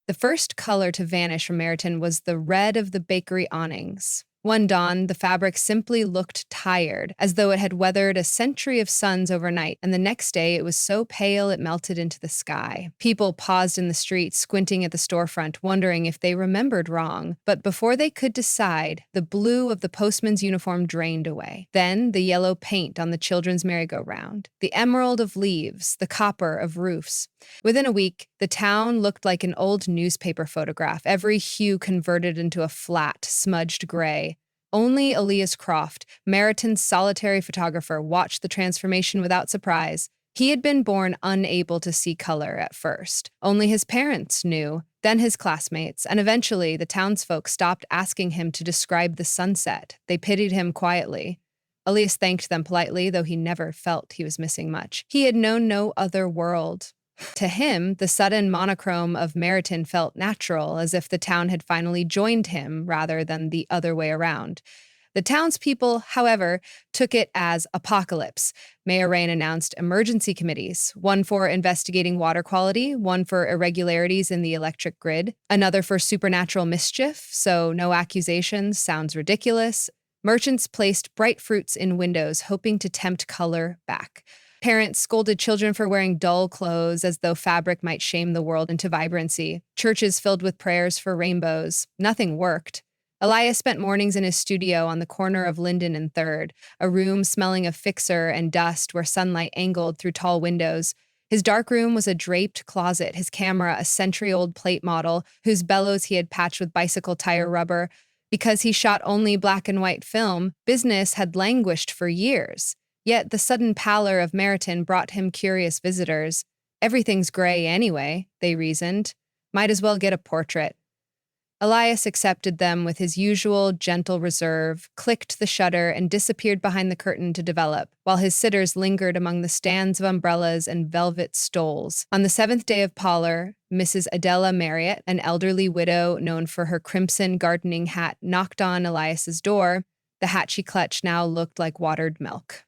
The first color to vanish from Meriton was the red of the bakery awnings. One dawn, the fabric simply looked tired, as though it had weathered a century of suns overnight, and the next day it was so pale it melted into the sky. People paused in the street, squinting at the storefront, wondering if they remembered wrong. But before they could decide, the blue of the postman's uniform drained away. Then the yellow paint on the children's merry-go-round, the emerald of leaves, the copper of roofs. Within a week, the town looked like an old newspaper photograph, every hue converted into a flat, smudged gray. Only Elias Croft, Meriton's solitary photographer, watched the transformation without surprise. He had been born unable to see color at first. Only his parents knew, then his classmates, and eventually the townsfolk stopped asking him to describe the sunset. They pitied him quietly. Elias thanked them politely, though he never felt he was missing much. He had known no other world. To him, the sudden monochrome of Meriton felt natural, as if the town had finally joined him rather than the other way around. The townspeople, however, took it as apocalypse. Mayor Rain announced emergency committees, one for investigating water quality, one for irregularities in the electric grid, another for supernatural mischief, so no accusations sounds ridiculous. Merchants placed bright fruits in windows, hoping to tempt color back. Parents scolded children for wearing dull clothes as though fabric might shame the world into vibrancy. Churches filled with prayers for rainbows. Nothing worked. Elias spent mornings in his studio on the corner of Linden and 3rd, a room smelling of fixer and dust where sunlight angled through tall windows. His dark room was a draped closet, his camera a century-old plate model whose bellows he had patched with bicycle tire rubber. Because he shot only black and white film, business had languished for years. Yet the sudden pallor of Meriton brought him curious visitors. Everything's gray anyway, they reasoned. Might as well get a portrait. Elias accepted them with his usual gentle reserve, clicked the shutter, and disappeared behind the curtain to develop, while his sitters lingered among the stands of umbrellas and velvet stoles. On the 7th day of parlor, Mrs. Adela Marriott, an elderly widow known for her crimson gardening hat, knocked on Elias's door. The hat she clutched now looked like watered milk.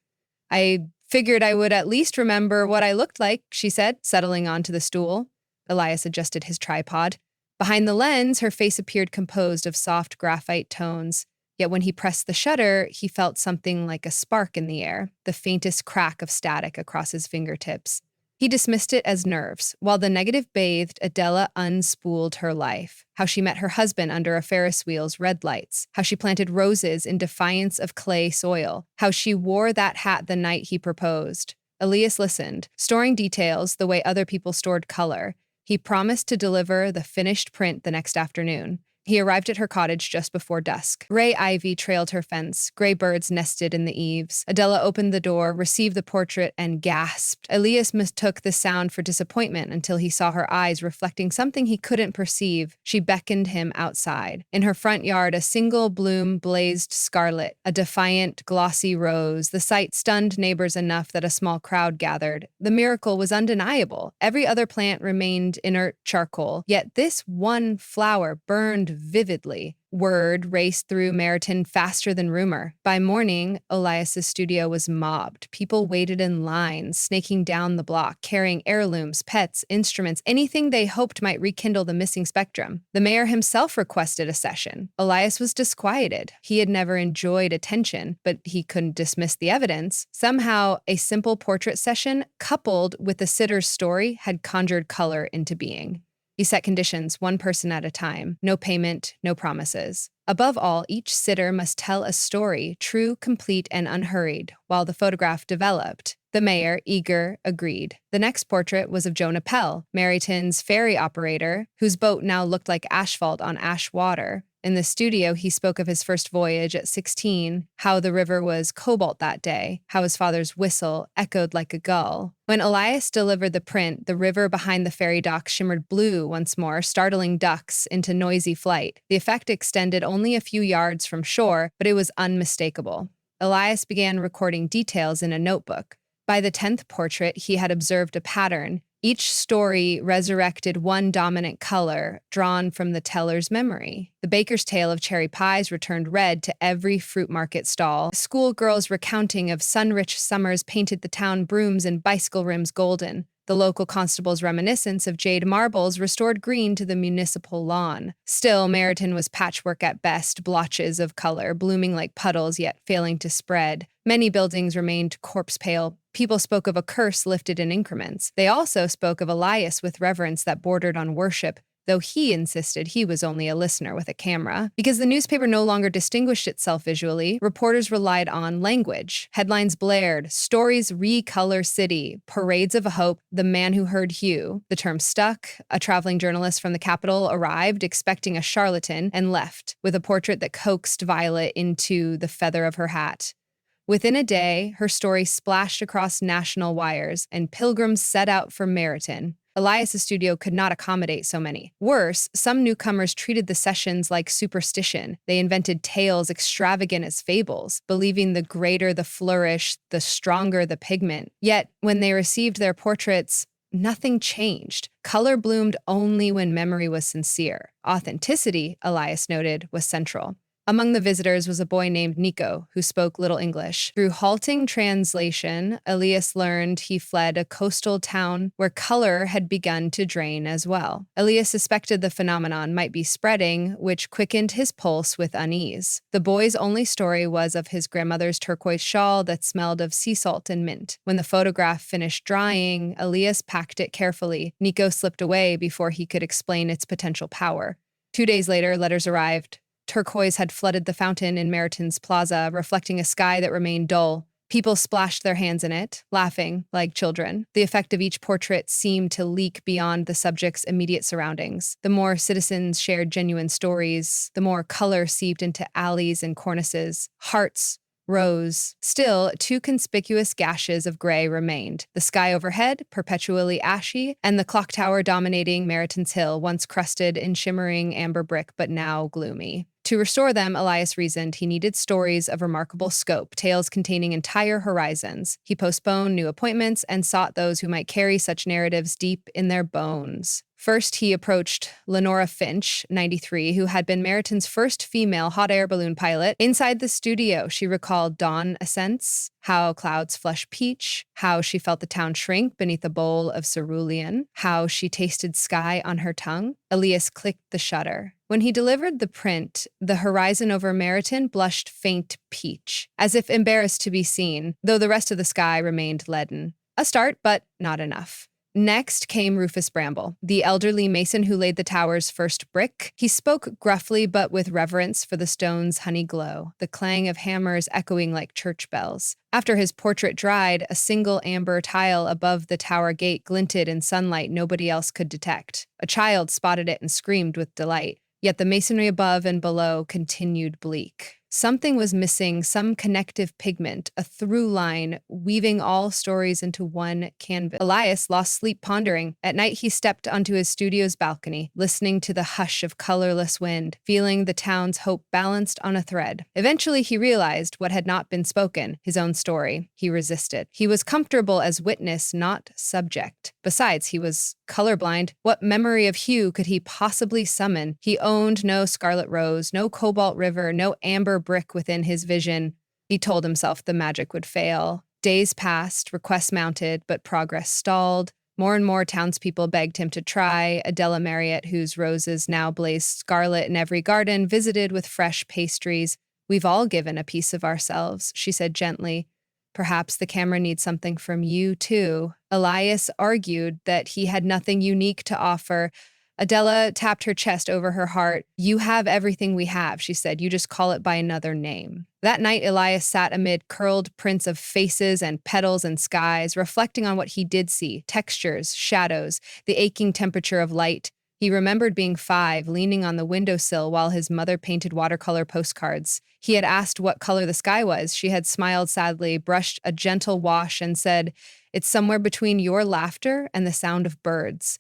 "I figured I would at least remember what I looked like," she said, settling onto the stool. Elias adjusted his tripod. Behind the lens, her face appeared composed of soft graphite tones. Yet when he pressed the shutter, he felt something like a spark in the air, the faintest crack of static across his fingertips. He dismissed it as nerves. While the negative bathed, Adela unspooled her life. How she met her husband under a Ferris wheel's red lights. How she planted roses in defiance of clay soil. How she wore that hat the night he proposed. Elias listened, storing details the way other people stored color. He promised to deliver the finished print the next afternoon. He arrived at her cottage just before dusk. Gray ivy trailed her fence. Gray birds nested in the eaves. Adela opened the door, received the portrait, and gasped. Elias mistook the sound for disappointment until he saw her eyes reflecting something he couldn't perceive. She beckoned him outside. In her front yard, a single bloom blazed scarlet, a defiant, glossy rose. The sight stunned neighbors enough that a small crowd gathered. The miracle was undeniable. Every other plant remained inert charcoal, yet this one flower burned vividly. Word raced through Meriton faster than rumor. By morning, Elias's studio was mobbed. People waited in lines, snaking down the block, carrying heirlooms, pets, instruments, anything they hoped might rekindle the missing spectrum. The mayor himself requested a session. Elias was disquieted. He had never enjoyed attention, but he couldn't dismiss the evidence. Somehow, a simple portrait session, coupled with the sitter's story, had conjured color into being. He set conditions, one person at a time. No payment, no promises. Above all, each sitter must tell a story, true, complete, and unhurried, while the photograph developed. The mayor, eager, agreed. The next portrait was of Jonah Pell, Meriton's ferry operator, whose boat now looked like asphalt on ash water. In the studio, he spoke of his first voyage at 16, how the river was cobalt that day, how his father's whistle echoed like a gull. When Elias delivered the print, the river behind the ferry dock shimmered blue once more, startling ducks into noisy flight. The effect extended only a few yards from shore, but it was unmistakable. Elias began recording details in a notebook. By the 10th portrait, he had observed a pattern. Each story resurrected one dominant color, drawn from the teller's memory. The baker's tale of cherry pies returned red to every fruit market stall. Schoolgirls' recounting of sun-rich summers painted the town brooms and bicycle rims golden. The local constable's reminiscence of jade marbles restored green to the municipal lawn. Still, Meriton was patchwork at best, blotches of color, blooming like puddles yet failing to spread. Many buildings remained corpse-pale. People spoke of a curse lifted in increments. They also spoke of Elias with reverence that bordered on worship, though he insisted he was only a listener with a camera. Because the newspaper no longer distinguished itself visually, reporters relied on language. Headlines blared, stories recolor city, parades of hope, the man who heard Hugh. The term stuck. A traveling journalist from the capital arrived expecting a charlatan and left with a portrait that coaxed Violet into the feather of her hat. Within a day, her story splashed across national wires, and pilgrims set out for Meriton. Elias's studio could not accommodate so many. Worse, some newcomers treated the sessions like superstition. They invented tales extravagant as fables, believing the greater the flourish, the stronger the pigment. Yet, when they received their portraits, nothing changed. Color bloomed only when memory was sincere. Authenticity, Elias noted, was central. Among the visitors was a boy named Nico, who spoke little English. Through halting translation, Elias learned he fled a coastal town where color had begun to drain as well. Elias suspected the phenomenon might be spreading, which quickened his pulse with unease. The boy's only story was of his grandmother's turquoise shawl that smelled of sea salt and mint. When the photograph finished drying, Elias packed it carefully. Nico slipped away before he could explain its potential power. 2 days later, letters arrived. Turquoise had flooded the fountain in Meriton's plaza, reflecting a sky that remained dull. People splashed their hands in it, laughing like children. The effect of each portrait seemed to leak beyond the subject's immediate surroundings. The more citizens shared genuine stories, the more color seeped into alleys and cornices. Hearts rose. Still, 2 conspicuous gashes of gray remained. The sky overhead, perpetually ashy, and the clock tower dominating Meriton's Hill, once crusted in shimmering amber brick but now gloomy. To restore them, Elias reasoned he needed stories of remarkable scope, tales containing entire horizons. He postponed new appointments and sought those who might carry such narratives deep in their bones. First, he approached Lenora Finch, 93, who had been Meriton's first female hot air balloon pilot. Inside the studio, she recalled dawn ascents, how clouds flush peach, how she felt the town shrink beneath a bowl of cerulean, how she tasted sky on her tongue. Elias clicked the shutter. When he delivered the print, the horizon over Meriton blushed faint peach, as if embarrassed to be seen, though the rest of the sky remained leaden. A start, but not enough. Next came Rufus Bramble, the elderly mason who laid the tower's first brick. He spoke gruffly but with reverence for the stone's honey glow, the clang of hammers echoing like church bells. After his portrait dried, a single amber tile above the tower gate glinted in sunlight nobody else could detect. A child spotted it and screamed with delight. Yet the masonry above and below continued bleak. Something was missing, some connective pigment, a through line, weaving all stories into one canvas. Elias lost sleep pondering. At night, he stepped onto his studio's balcony, listening to the hush of colorless wind, feeling the town's hope balanced on a thread. Eventually, he realized what had not been spoken, his own story. He resisted. He was comfortable as witness, not subject. Besides, he was colorblind. What memory of Hugh could he possibly summon? He owned no scarlet rose, no cobalt river, no amber brick within his vision. He told himself the magic would fail. Days passed, requests mounted, but progress stalled. More and more townspeople begged him to try. Adela Marriott, whose roses now blazed scarlet in every garden, visited with fresh pastries. "We've all given a piece of ourselves," she said gently. "Perhaps the camera needs something from you, too." Elias argued that he had nothing unique to offer. Adela tapped her chest over her heart. "You have everything we have," she said. "You just call it by another name." That night, Elias sat amid curled prints of faces and petals and skies, reflecting on what he did see, textures, shadows, the aching temperature of light. He remembered being 5, leaning on the windowsill while his mother painted watercolor postcards. He had asked what color the sky was. She had smiled sadly, brushed a gentle wash, and said, "It's somewhere between your laughter and the sound of birds."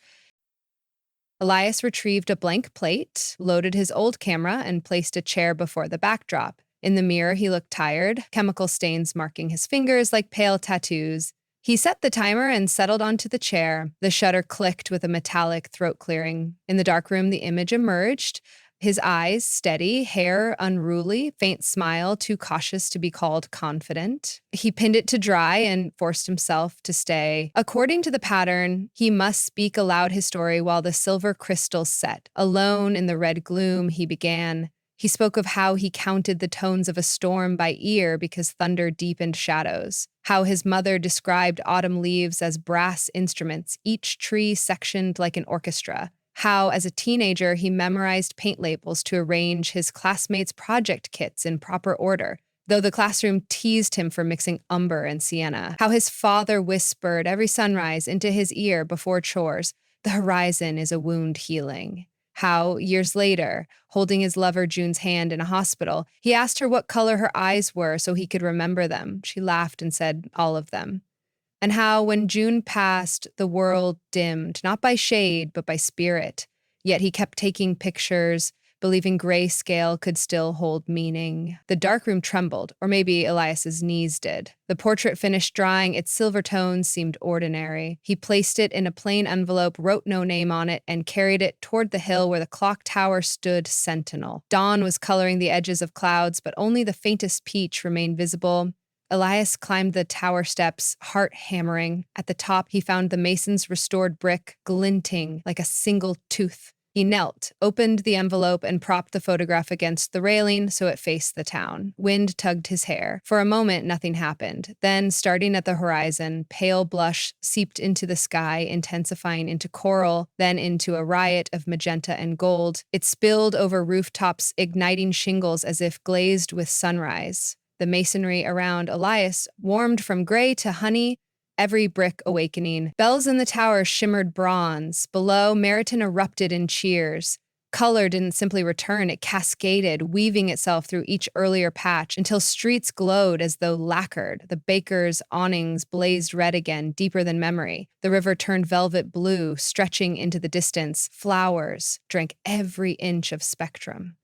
Elias retrieved a blank plate, loaded his old camera, and placed a chair before the backdrop. In the mirror, he looked tired, chemical stains marking his fingers like pale tattoos. He set the timer and settled onto the chair. The shutter clicked with a metallic throat clearing. In the darkroom, the image emerged, His eyes steady, hair unruly, faint smile too cautious to be called confident. He pinned it to dry and forced himself to stay. According to the pattern, he must speak aloud his story while the silver crystals set. Alone in the red gloom, he began. He spoke of how he counted the tones of a storm by ear because thunder deepened shadows, how his mother described autumn leaves as brass instruments, each tree sectioned like an orchestra, how as a teenager he memorized paint labels to arrange his classmates' project kits in proper order, though the classroom teased him for mixing umber and sienna, how his father whispered every sunrise into his ear before chores, "The horizon is a wound healing." How, years later, holding his lover June's hand in a hospital, he asked her what color her eyes were so he could remember them. She laughed and said, "All of them." And how, when June passed, the world dimmed, not by shade, but by spirit. Yet he kept taking pictures, believing grayscale could still hold meaning. The darkroom trembled, or maybe Elias's knees did. The portrait finished drying, its silver tones seemed ordinary. He placed it in a plain envelope, wrote no name on it, and carried it toward the hill where the clock tower stood sentinel. Dawn was coloring the edges of clouds, but only the faintest peach remained visible. Elias climbed the tower steps, heart hammering. At the top, he found the mason's restored brick, glinting like a single tooth. He knelt, opened the envelope, and propped the photograph against the railing so it faced the town. Wind tugged his hair. For a moment, nothing happened. Then, starting at the horizon, pale blush seeped into the sky, intensifying into coral, then into a riot of magenta and gold. It spilled over rooftops, igniting shingles as if glazed with sunrise. The masonry around Elias warmed from gray to honey, every brick awakening. Bells in the tower shimmered bronze. Below, Meriton erupted in cheers. Color didn't simply return, it cascaded, weaving itself through each earlier patch until streets glowed as though lacquered. The bakers' awnings blazed red again, deeper than memory. The river turned velvet blue, stretching into the distance. Flowers drank every inch of spectrum.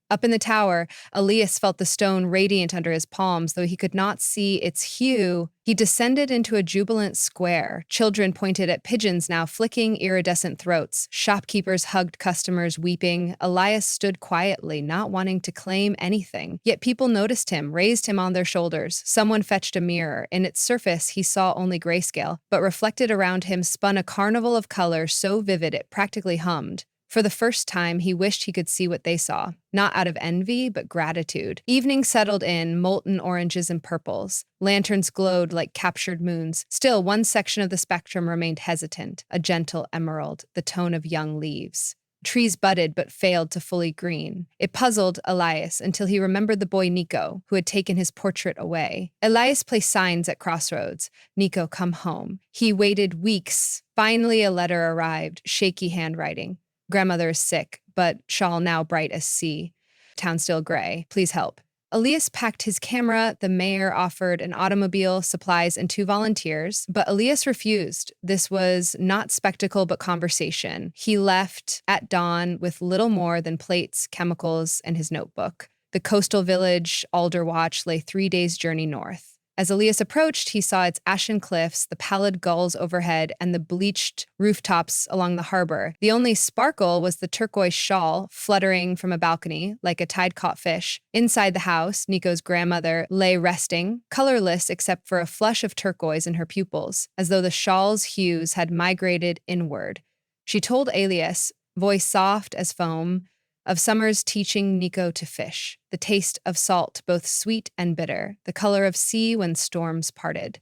Up in the tower, Elias felt the stone radiant under his palms, though he could not see its hue. He descended into a jubilant square. Children pointed at pigeons now flicking iridescent throats. Shopkeepers hugged customers weeping. Elias stood quietly, not wanting to claim anything. Yet people noticed him, raised him on their shoulders. Someone fetched a mirror. In its surface, he saw only grayscale, but reflected around him spun a carnival of color so vivid it practically hummed. For the first time, he wished he could see what they saw, not out of envy, but gratitude. Evening settled in, molten oranges and purples. Lanterns glowed like captured moons. Still, one section of the spectrum remained hesitant, a gentle emerald, the tone of young leaves. Trees budded but failed to fully green. It puzzled Elias until he remembered the boy Nico, who had taken his portrait away. Elias placed signs at crossroads. "Nico, come home." He waited weeks. Finally, a letter arrived, shaky handwriting. "Grandmother is sick, but shawl now bright as sea. Town still gray. Please help." Elias packed his camera. The mayor offered an automobile, supplies, and 2 volunteers, but Elias refused. This was not spectacle, but conversation. He left at dawn with little more than plates, chemicals, and his notebook. The coastal village, Alderwatch, lay 3 days' journey north. As Elias approached, he saw its ashen cliffs, the pallid gulls overhead, and the bleached rooftops along the harbor. The only sparkle was the turquoise shawl fluttering from a balcony, like a tide-caught fish. Inside the house, Nico's grandmother lay resting, colorless except for a flush of turquoise in her pupils, as though the shawl's hues had migrated inward. She told Elias, voice soft as foam, of summer's teaching Nico to fish, the taste of salt, both sweet and bitter, the color of sea when storms parted.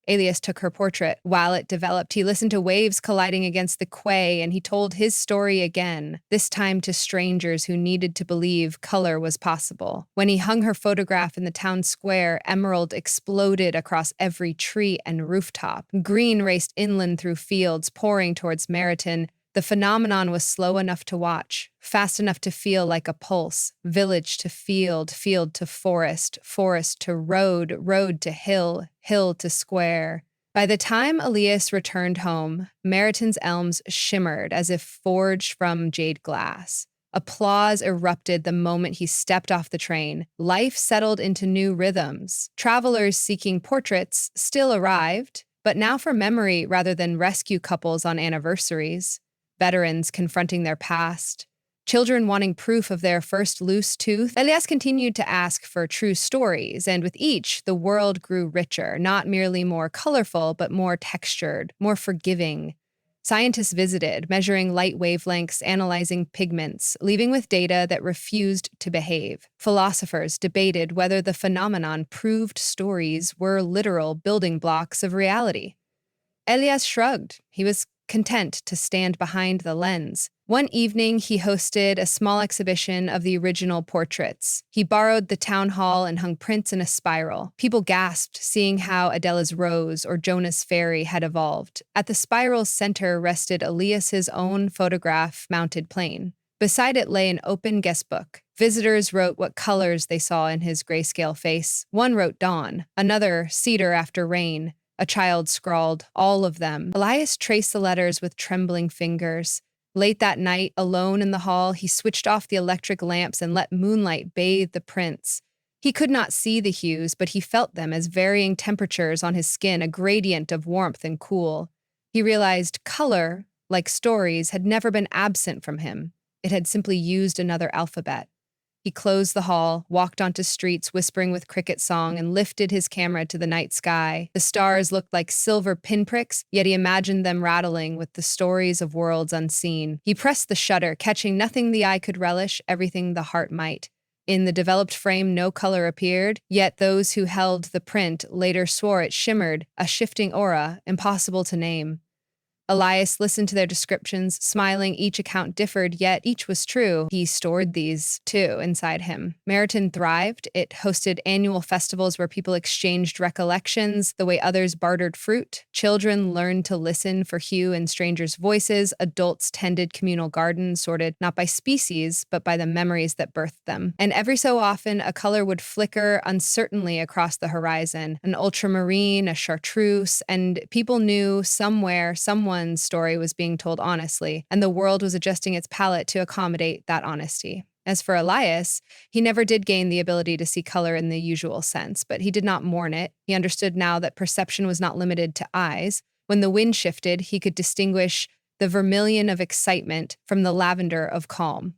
Elias took her portrait. While it developed, he listened to waves colliding against the quay, and he told his story again, this time to strangers who needed to believe color was possible. When he hung her photograph in the town square, emerald exploded across every tree and rooftop. Green raced inland through fields, pouring towards Meriton. The phenomenon was slow enough to watch, fast enough to feel like a pulse. Village to field, field to forest, forest to road, road to hill, hill to square. By the time Elias returned home, Meriton's elms shimmered as if forged from jade glass. Applause erupted the moment he stepped off the train. Life settled into new rhythms. Travelers seeking portraits still arrived, but now for memory rather than rescue couples on anniversaries. Veterans confronting their past, children wanting proof of their first loose tooth. Elias continued to ask for true stories, and with each, the world grew richer, not merely more colorful, but more textured, more forgiving. Scientists visited, measuring light wavelengths, analyzing pigments, leaving with data that refused to behave. Philosophers debated whether the phenomenon proved stories were literal building blocks of reality. Elias shrugged. He was content to stand behind the lens. One evening, he hosted a small exhibition of the original portraits. He borrowed the town hall and hung prints in a spiral. People gasped, seeing how Adela's Rose or Jonah's Ferry had evolved. At the spiral's center rested Elias's own photograph-mounted plane. Beside it lay an open guestbook. Visitors wrote what colors they saw in his grayscale face. One wrote dawn, another cedar after rain. A child scrawled, all of them. Elias traced the letters with trembling fingers. Late that night, alone in the hall, he switched off the electric lamps and let moonlight bathe the prints. He could not see the hues, but he felt them as varying temperatures on his skin, a gradient of warmth and cool. He realized color, like stories, had never been absent from him. It had simply used another alphabet. He closed the hall, walked onto streets whispering with cricket song, and lifted his camera to the night sky. The stars looked like silver pinpricks, yet he imagined them rattling with the stories of worlds unseen. He pressed the shutter, catching nothing the eye could relish, everything the heart might. In the developed frame, no color appeared, yet those who held the print later swore it shimmered, a shifting aura, impossible to name. Elias listened to their descriptions, smiling. Each account differed, yet each was true. He stored these, too, inside him. Meriton thrived. It hosted annual festivals where people exchanged recollections, the way others bartered fruit. Children learned to listen for hue in strangers' voices. Adults tended communal gardens, sorted not by species, but by the memories that birthed them. And every so often, a color would flicker uncertainly across the horizon. An ultramarine, a chartreuse, and people knew somewhere, someone's story was being told honestly, and the world was adjusting its palette to accommodate that honesty. As for Elias, he never did gain the ability to see color in the usual sense, but he did not mourn it. He understood now that perception was not limited to eyes. When the wind shifted, he could distinguish the vermilion of excitement from the lavender of calm.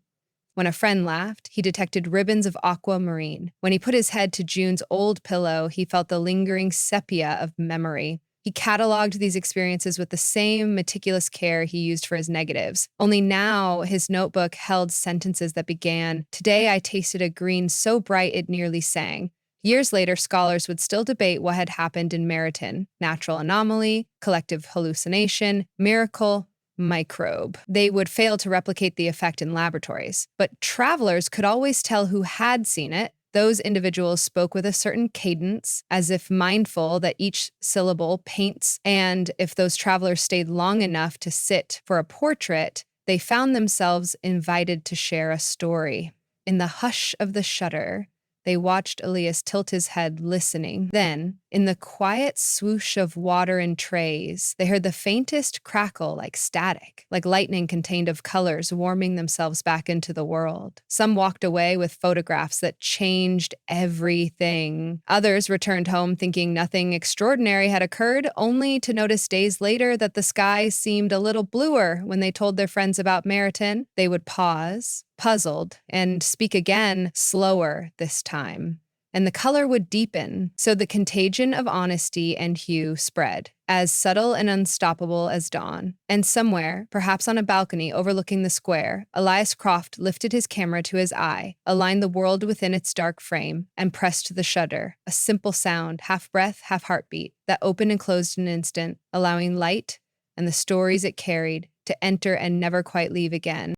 When a friend laughed, he detected ribbons of aquamarine. When he put his head to June's old pillow, he felt the lingering sepia of memory. He cataloged these experiences with the same meticulous care he used for his negatives. Only now, his notebook held sentences that began, "Today I tasted a green so bright it nearly sang." Years later, scholars would still debate what had happened in Meriton: natural anomaly, collective hallucination, miracle, microbe. They would fail to replicate the effect in laboratories. But travelers could always tell who had seen it. Those individuals spoke with a certain cadence, as if mindful that each syllable paints, and if those travelers stayed long enough to sit for a portrait, they found themselves invited to share a story. In the hush of the shutter, they watched Elias tilt his head, listening. Then, in the quiet swoosh of water in trays, they heard the faintest crackle like static, like lightning contained of colors warming themselves back into the world. Some walked away with photographs that changed everything. Others returned home thinking nothing extraordinary had occurred, only to notice days later that the sky seemed a little bluer. When they told their friends about Meriton, they would pause, puzzled, and speak again, slower this time. And the color would deepen, so the contagion of honesty and hue spread, as subtle and unstoppable as dawn. And somewhere, perhaps on a balcony overlooking the square, Elias Croft lifted his camera to his eye, aligned the world within its dark frame, and pressed the shutter, a simple sound, half breath, half heartbeat, that opened and closed in an instant, allowing light and the stories it carried to enter and never quite leave again.